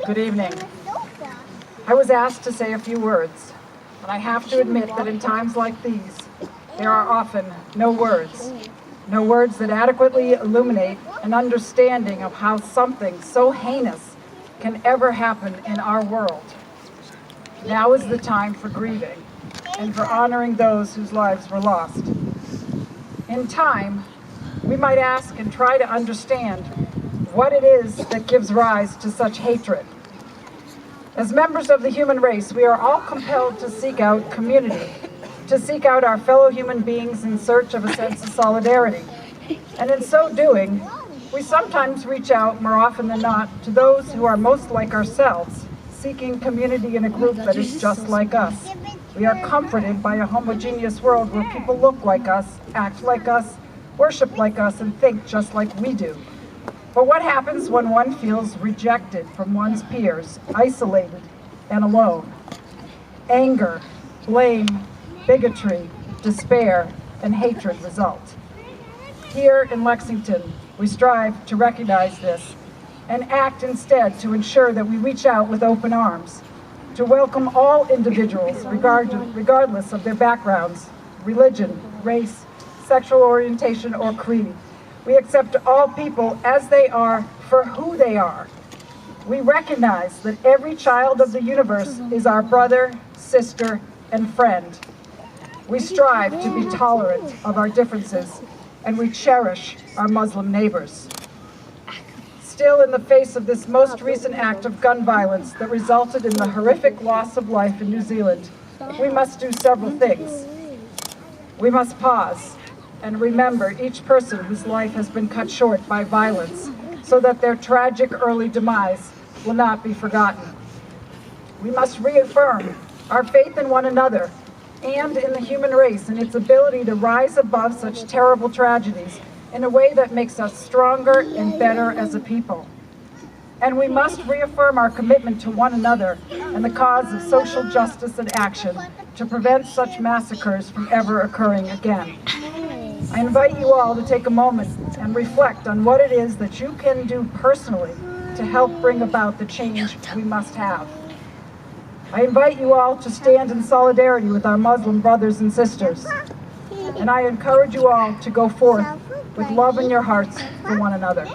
Good evening. I was asked to say a few words, but I have to admit that in times like these, there are often no words that adequately illuminate an understanding of how something so heinous can ever happen in our world. Now is the time for grieving and for honoring those whose lives were lost. In time, we might ask and try to understand what it is that gives rise to such hatred. As members of the human race, we are all compelled to seek out community, to seek out our fellow human beings in search of a sense of solidarity. And in so doing, we sometimes reach out, more often than not, to those who are most like ourselves, seeking community in a group that is just like us. We are comforted by a homogeneous world where people look like us, act like us, worship like us, and think just like we do. But what happens when one feels rejected from one's peers, isolated and alone? Anger, blame, bigotry, despair, and hatred result. Here in Lexington, we strive to recognize this and act instead to ensure that we reach out with open arms, to welcome all individuals regardless of their backgrounds, religion, race, sexual orientation, or creed. We accept all people as they are for who they are. We recognize that every child of the universe is our brother, sister, and friend. We strive to be tolerant of our differences, and we cherish our Muslim neighbors. Still, in the face of this most recent act of gun violence that resulted in the horrific loss of life in New Zealand, we must do several things. We must pause and remember each person whose life has been cut short by violence so that their tragic early demise will not be forgotten. We must reaffirm our faith in one another and in the human race and its ability to rise above such terrible tragedies in a way that makes us stronger and better as a people. And we must reaffirm our commitment to one another and the cause of social justice and action to prevent such massacres from ever occurring again. I invite you all to take a moment and reflect on what it is that you can do personally to help bring about the change we must have. I invite you all to stand in solidarity with our Muslim brothers and sisters. And I encourage you all to go forth with love in your hearts for one another.